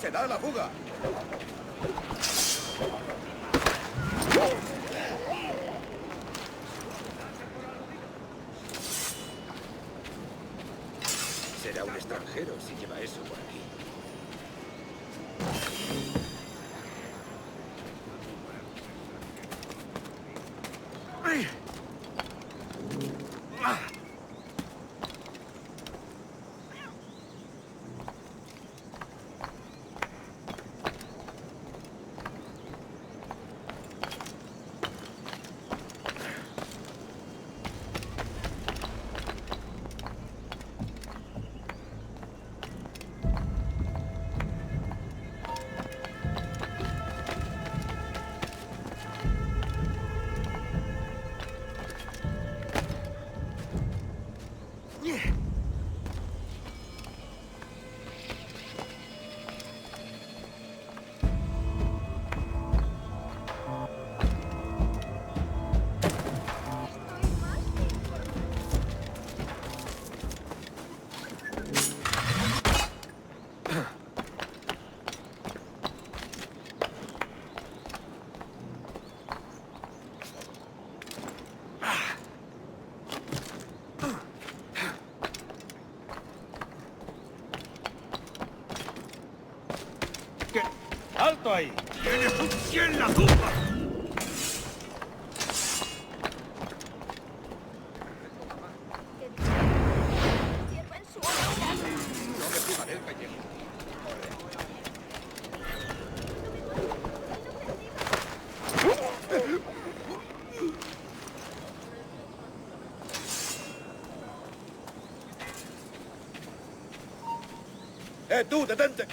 ¡Se da la fuga! Será un extranjero si lleva eso por aquí. ¡Alto ahí! ¡Tienes un 100 la tumba! No me fijaré el pellejo. ¡Tú, detente!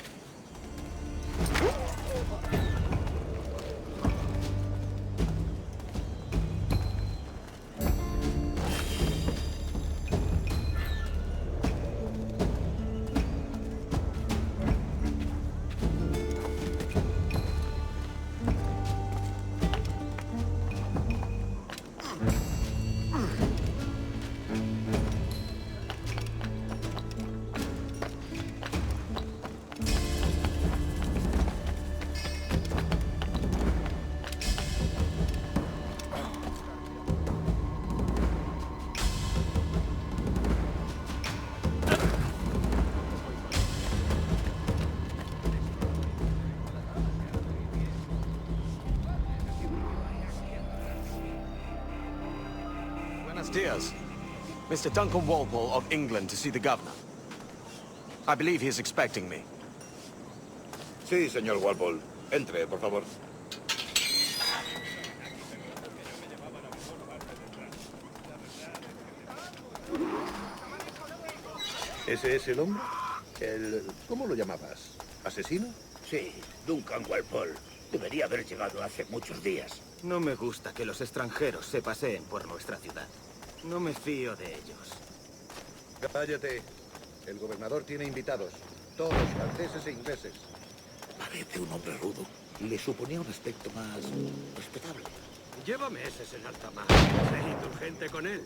Buenos dias. Mr. Duncan Walpole of England to see the governor. I believe he is expecting me. Sí, señor Walpole. Entre, por favor. ¿Ese es el hombre? ¿Cómo lo llamabas? ¿Asesino? Sí, Duncan Walpole. Debería haber llegado hace muchos días. No me gusta que los extranjeros se paseen por nuestra ciudad. No me fío de ellos. Cállate. El gobernador tiene invitados. Todos franceses e ingleses. Parece un hombre rudo. Le suponía un aspecto más respetable. Lleva meses en alta mar. Sé indulgente con él.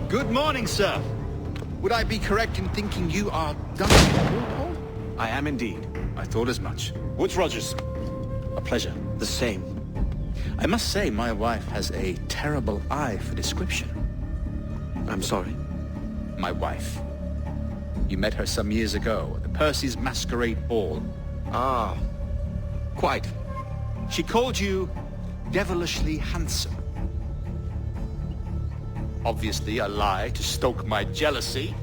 Good morning, sir. Would I be correct in thinking you are Duncan Walpole? I am indeed. I thought as much. Woods Rogers. A pleasure. The same. I must say my wife has a terrible eye for description. I'm sorry. My wife. You met her some years ago at the Percy's Masquerade Ball. Ah, quite. She called you devilishly handsome. Obviously a lie to stoke my jealousy.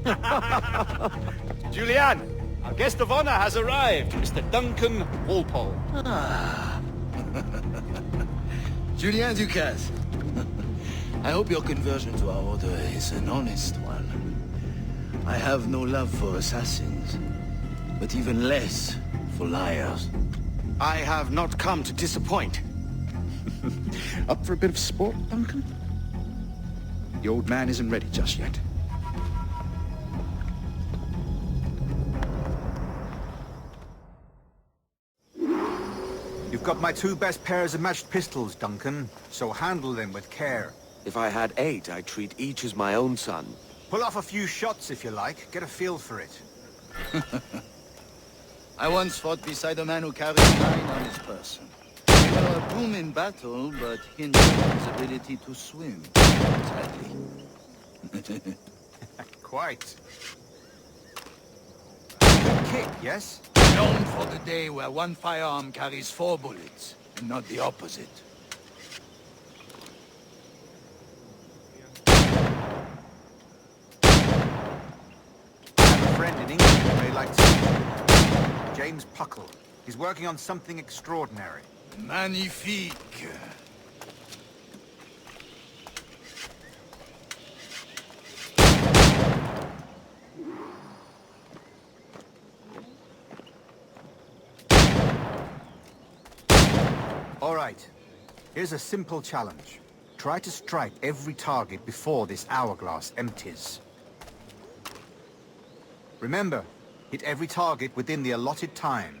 Julianne, our guest of honor has arrived, Mr. Duncan Walpole. Ah. Julien Ducasse. I hope your conversion to our order is an honest one. I have no love for assassins, but even less for liars. I have not come to disappoint. Up for a bit of sport, Duncan? The old man isn't ready just yet. You've got my 2 best pairs of matched pistols, Duncan, so handle them with care. If I had 8, I'd treat each as my own son. Pull off a few shots if you like, get a feel for it. I once fought beside a man who carried 9 on his person. They were a boom in battle, but hindered his ability to swim, sadly. Quite. Good kick, yes? Known for the day where one firearm carries 4 bullets, and not the opposite. I have a friend in England who may like to see you. James Puckle. He's working on something extraordinary. Magnifique. All right. Here's a simple challenge. Try to strike every target before this hourglass empties. Remember, hit every target within the allotted time.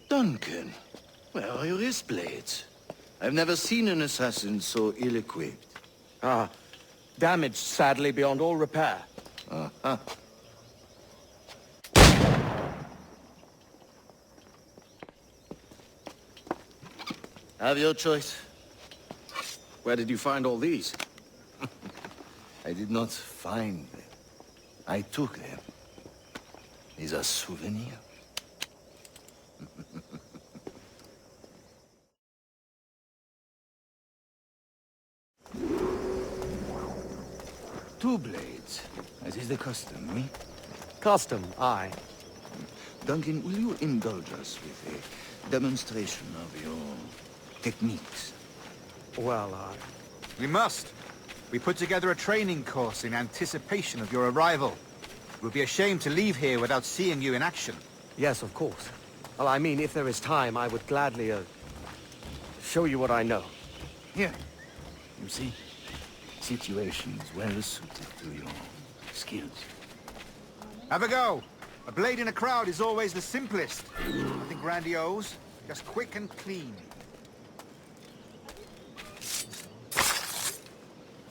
Duncan, where are your wrist blades? I've never seen an assassin so ill-equipped. Ah, damaged sadly beyond all repair. Uh-huh. Have your choice. Where did you find all these? I did not find them. I took them. These are souvenirs. Two blades, as is the custom, eh? Custom, aye. Duncan, will you indulge us with a demonstration of your techniques? Well, We must. We put together a training course in anticipation of your arrival. It would be a shame to leave here without seeing you in action. yes, of course. Well, I mean, if there is time, I would gladly, show you what I know. Here. You see? Situations well suited to your skills. Have a go. A blade in a crowd is always the simplest. Nothing grandiose, just quick and clean.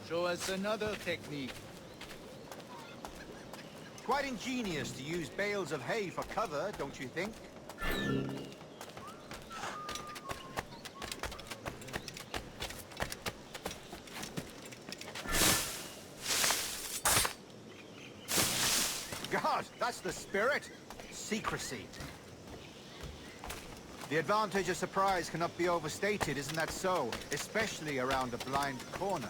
Show us another technique. Quite ingenious to use bales of hay for cover, don't you think? God, that's the spirit. Secrecy. The advantage of surprise cannot be overstated, isn't that so? Especially around a blind corner.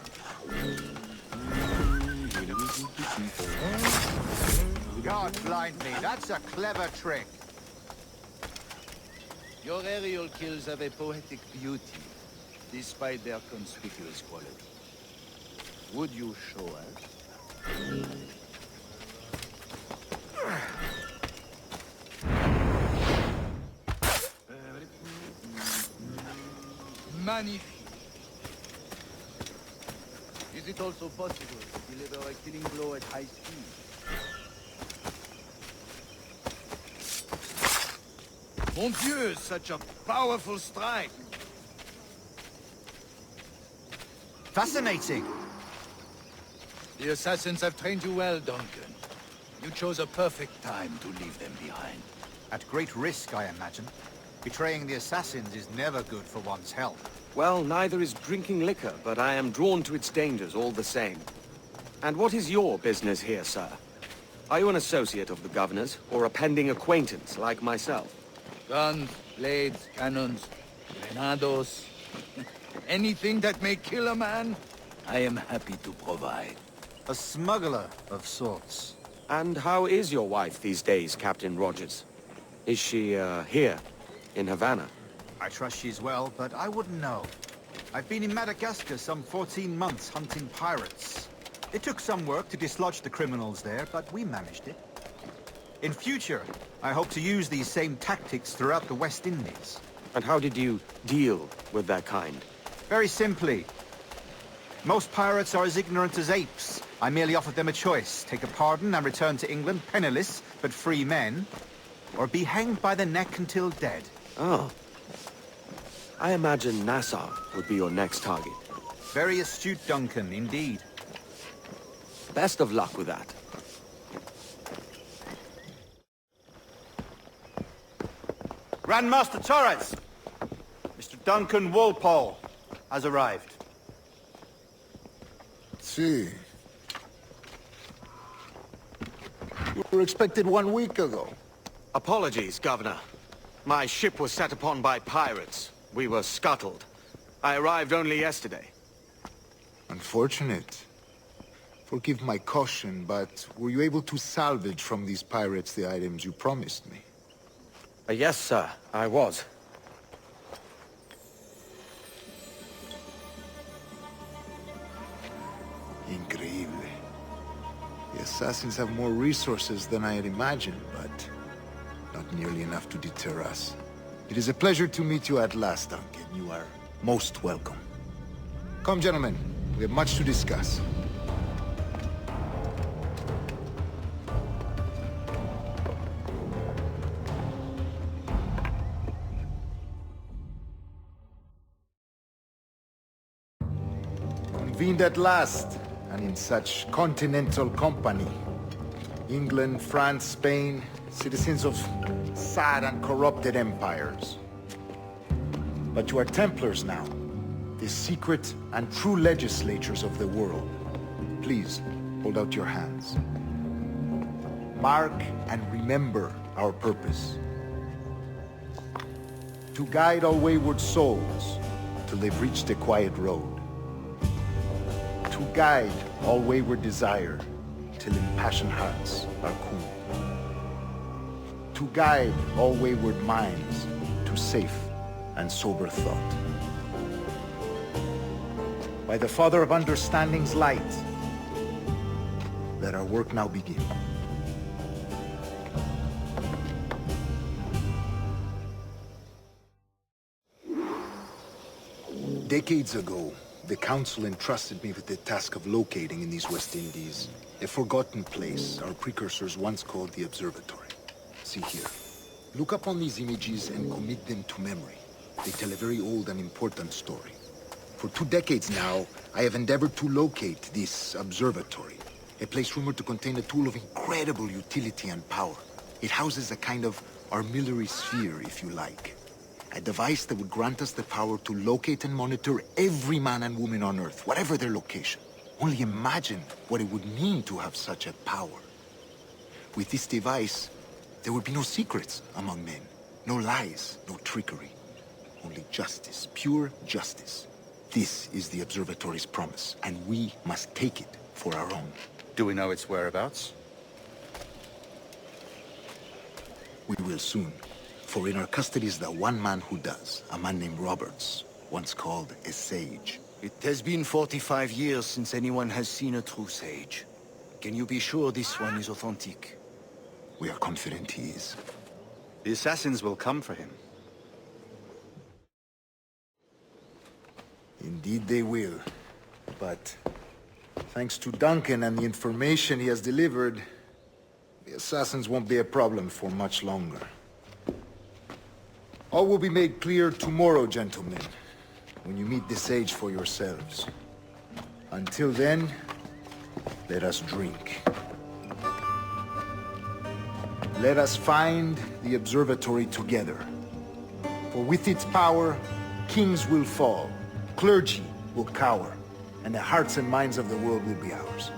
God blind me, that's a clever trick. Your aerial kills have a poetic beauty, despite their conspicuous quality. Would you show us? Magnifique. Is it also possible to deliver a killing blow at high speed? Mon Dieu, such a powerful strike! Fascinating. The assassins have trained you well, Duncan. You chose a perfect time to leave them behind. At great risk, I imagine. Betraying the assassins is never good for one's health. Well, neither is drinking liquor, but I am drawn to its dangers all the same. And what is your business here, sir? Are you an associate of the governor's, or a pending acquaintance like myself? Guns, blades, cannons, grenados. Anything that may kill a man, I am happy to provide. A smuggler of sorts. And how is your wife these days, Captain Rogers? Is she, here, in Havana? I trust she's well, but I wouldn't know. I've been in Madagascar some 14 months hunting pirates. It took some work to dislodge the criminals there, but we managed it. In future, I hope to use these same tactics throughout the West Indies. And how did you deal with that kind? Very simply. Most pirates are as ignorant as apes. I merely offered them a choice. Take a pardon and return to England penniless, but free men. Or be hanged by the neck until dead. Oh. I imagine Nassau would be your next target. Very astute, Duncan, indeed. Best of luck with that. Grandmaster Torres! Mr. Duncan Walpole has arrived. See. You were expected 1 week ago. Apologies, Governor. My ship was set upon by pirates. We were scuttled. I arrived only yesterday. Unfortunate. Forgive my caution, but were you able to salvage from these pirates the items you promised me? Yes, sir, I was. Increíble. The assassins have more resources than I had imagined, but not nearly enough to deter us. It is a pleasure to meet you at last, Duncan. You are most welcome. Come, gentlemen. We have much to discuss. Convened at last, and in such continental company. England, France, Spain, citizens of sad and corrupted empires. But you are Templars now, the secret and true legislators of the world. Please, hold out your hands. Mark and remember our purpose. To guide all wayward souls till they've reached the quiet road. To guide all wayward desire till impassioned hearts are cool. To guide all wayward minds to safe and sober thought. By the Father of Understanding's light, let our work now begin. Decades ago, the Council entrusted me with the task of locating in these West Indies a forgotten place our precursors once called the Observatory. See here. Look upon these images and commit them to memory. They tell a very old and important story. For 2 decades now, I have endeavored to locate this observatory, a place rumored to contain a tool of incredible utility and power. It houses a kind of armillary sphere, if you like. A device that would grant us the power to locate and monitor every man and woman on Earth, whatever their location. Only imagine what it would mean to have such a power. With this device, there would be no secrets among men, no lies, no trickery. Only justice, pure justice. This is the Observatory's promise, and we must take it for our own. Do we know its whereabouts? We will soon. For in our custody is the one man who does, a man named Roberts, once called a sage. It has been 45 years since anyone has seen a true sage. Can you be sure this one is authentic? We are confident he is. The assassins will come for him. Indeed they will. But thanks to Duncan and the information he has delivered, the assassins won't be a problem for much longer. All will be made clear tomorrow, gentlemen, when you meet the sage for yourselves. Until then, let us drink. Let us find the observatory together. For with its power, kings will fall, clergy will cower, and the hearts and minds of the world will be ours.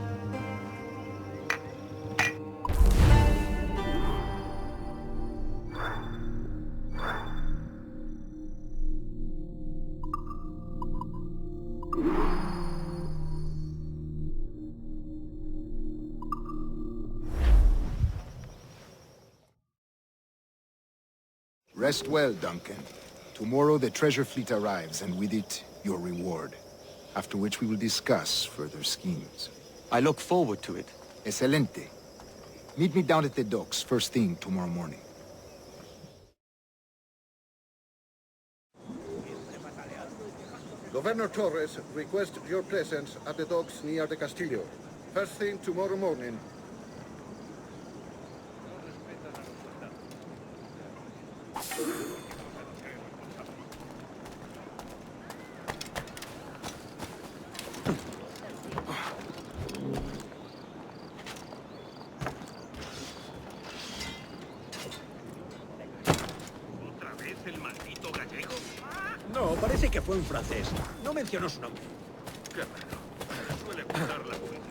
Rest well, Duncan. Tomorrow the treasure fleet arrives, and with it, your reward. After which we will discuss further schemes. I look forward to it. Excelente. Meet me down at the docks first thing tomorrow morning. Governor Torres requests your presence at the docks near the Castillo. First thing tomorrow morning. No, parece que fue un francés. No mencionó su nombre. Qué raro. Suele gustar la publicidad.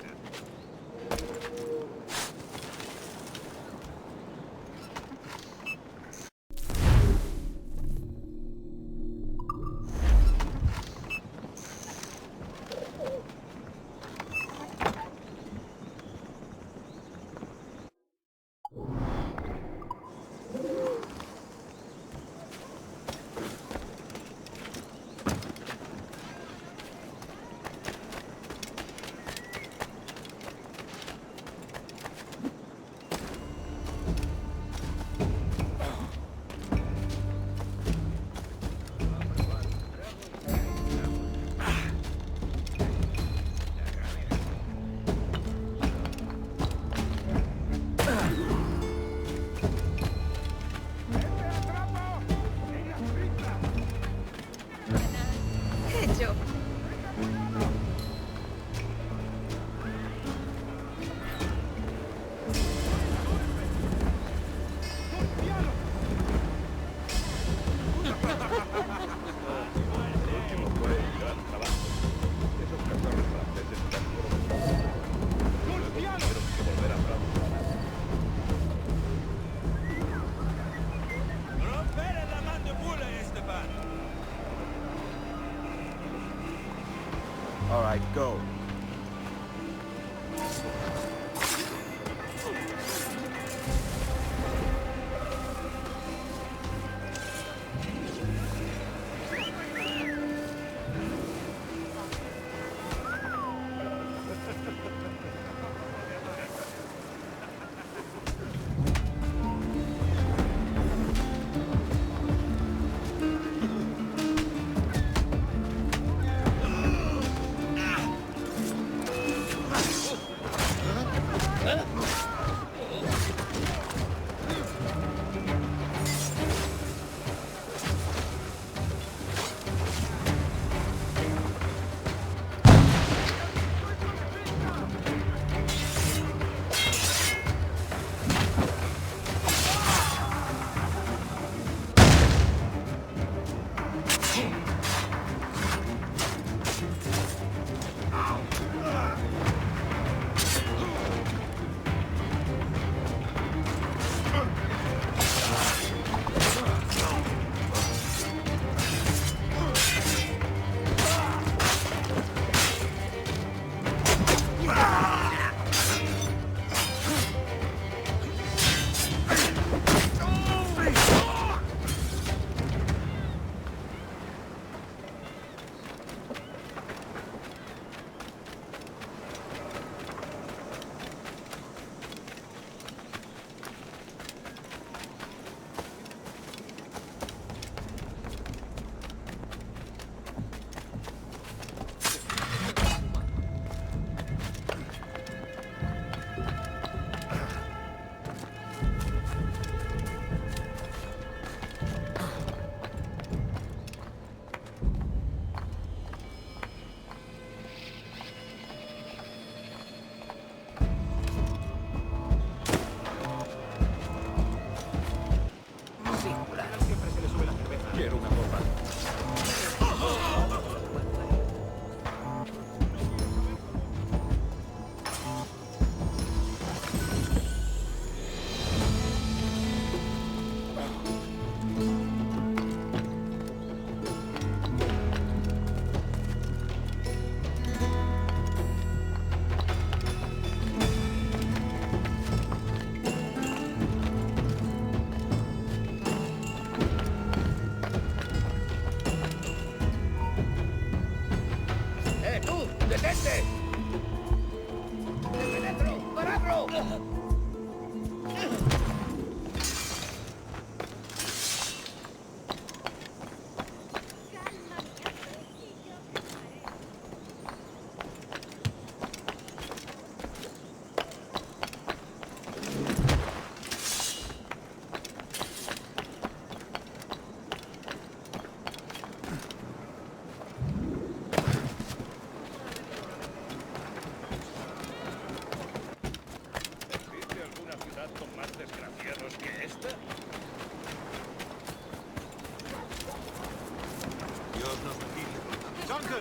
Hecho. All right, go.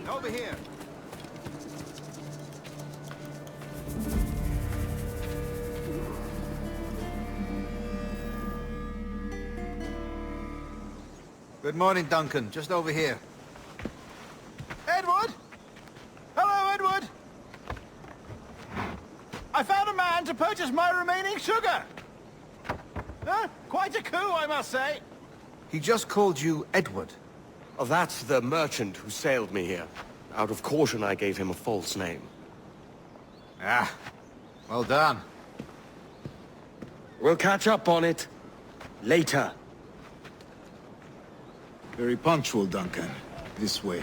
Edward, over here. Good morning, Duncan. Just over here. Edward? Hello, Edward! I found a man to purchase my remaining sugar! Huh? Quite a coup, I must say. He just called you Edward. Oh, that's the merchant who sailed me here. Out of caution, I gave him a false name. Ah, well done. We'll catch up on it later. Very punctual, Duncan. This way.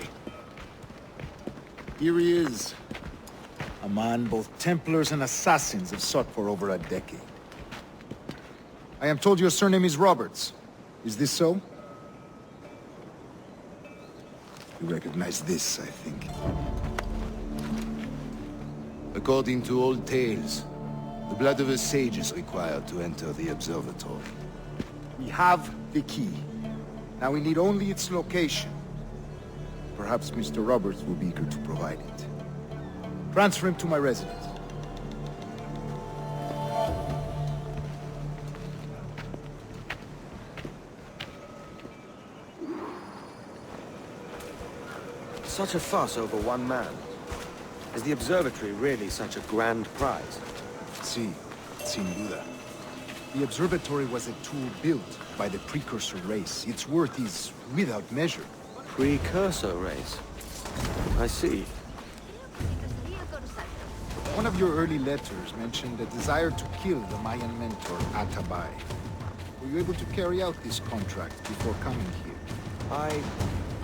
Here he is. A man both Templars and Assassins have sought for over a decade. I am told your surname is Roberts. Is this so? You recognize this, I think. According to old tales, the blood of a sage is required to enter the observatory. We have the key. Now we need only its location. Perhaps Mr. Roberts will be eager to provide it. Transfer him to my residence. Such a fuss over one man. Is the observatory really such a grand prize? Sí, sin duda. The observatory was a tool built by the precursor race. Its worth is without measure. Precursor race? I see. One of your early letters mentioned a desire to kill the Mayan mentor, Atabay. Were you able to carry out this contract before coming here?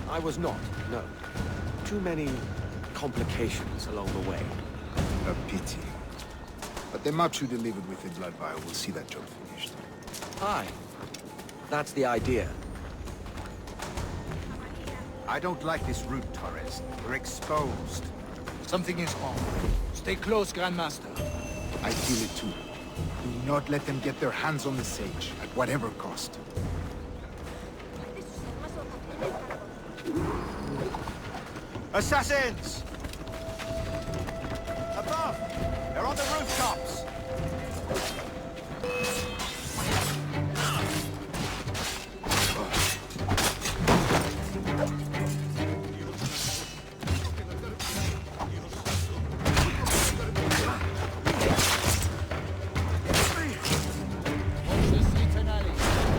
I was not, no. Too many complications along the way. A pity. But the map you delivered with the blood vial will see that job finished. Aye. That's the idea. I don't like this route, Torres. We're exposed. Something is wrong. Stay close, Grandmaster. I feel it too. Do not let them get their hands on the sage, at whatever cost. Assassins! Above! They're on the rooftops!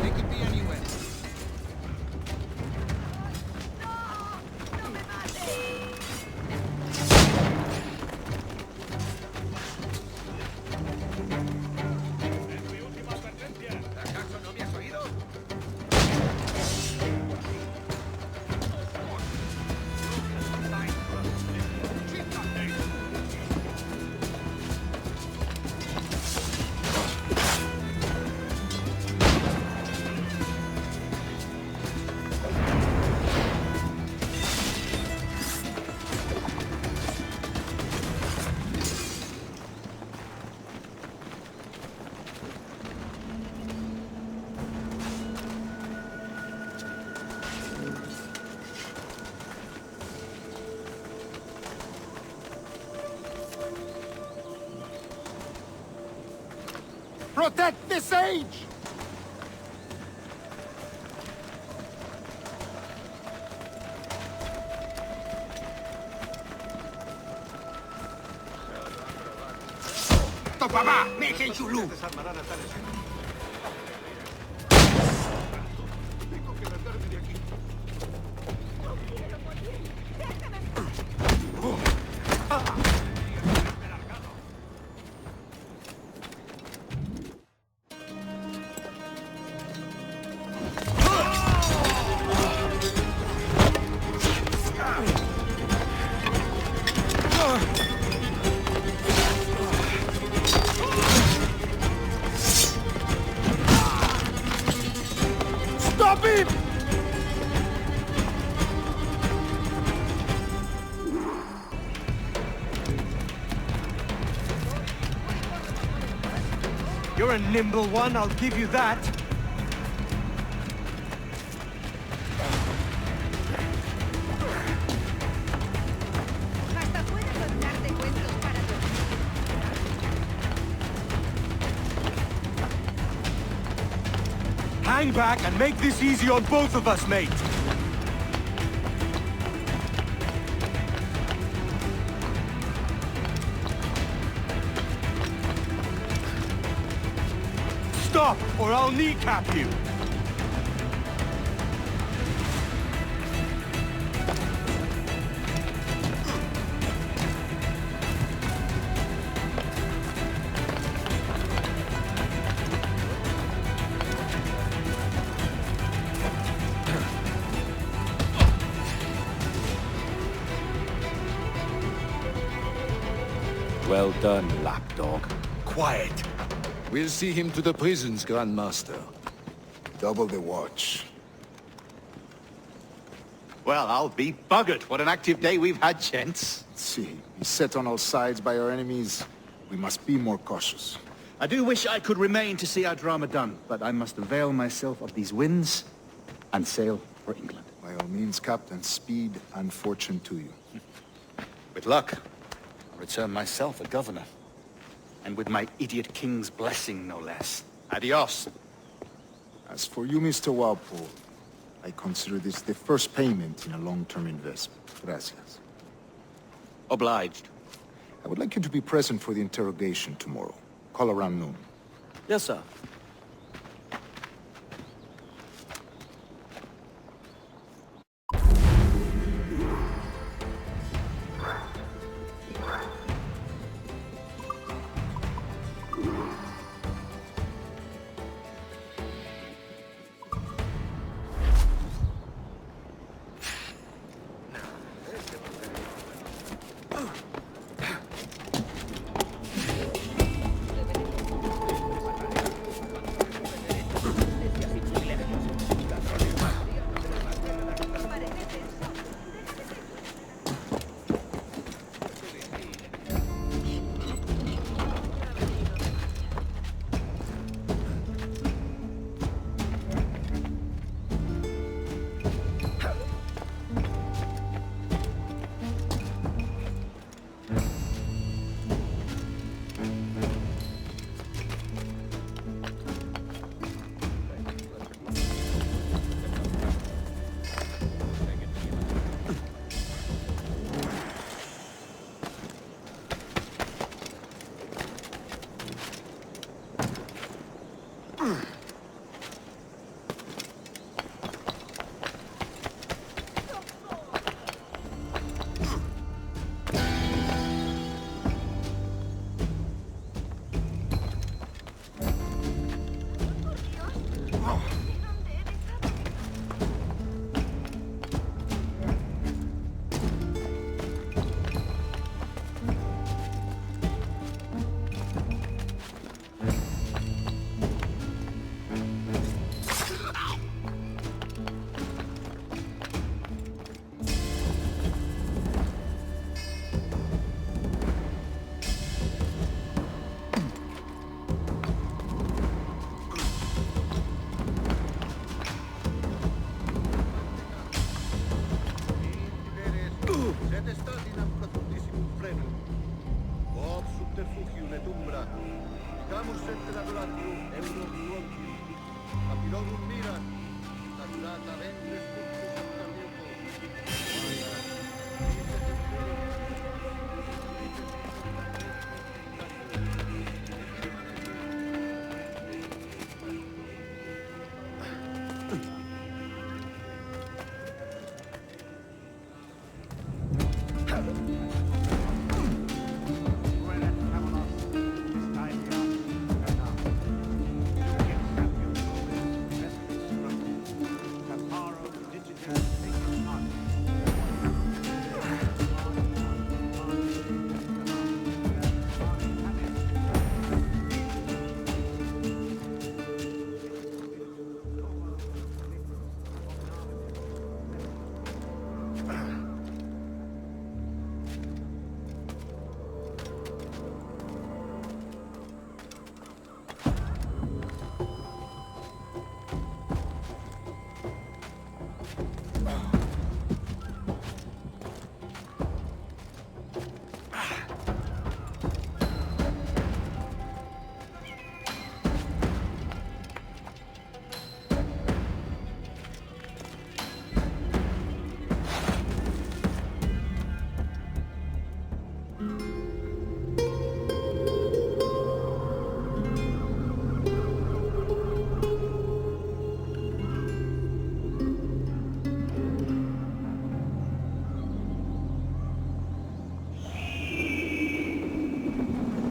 They could be anywhere. Protect the sage! Stop him! You're a nimble one, I'll give you that. Hang back and make this easy on both of us, mate! Stop, or I'll kneecap you! Well done, lapdog. Quiet. We'll see him to the prisons, Grandmaster. Double the watch. Well, I'll be buggered. What an active day we've had, gents. See, beset on all sides by our enemies. We must be more cautious. I do wish I could remain to see our drama done, but I must avail myself of these winds and sail for England. By all means, Captain, speed and fortune to you. With luck, I'll return myself a governor. And with my idiot king's blessing, no less. Adios. As for you, Mr. Walpole, I consider this the first payment in a long-term investment. Gracias. Obliged. I would like you to be present for the interrogation tomorrow. Call around noon. Yes, sir. Camus et laboratium euro quotium, apilodum mira, staturata ventris pulcus cardiaco.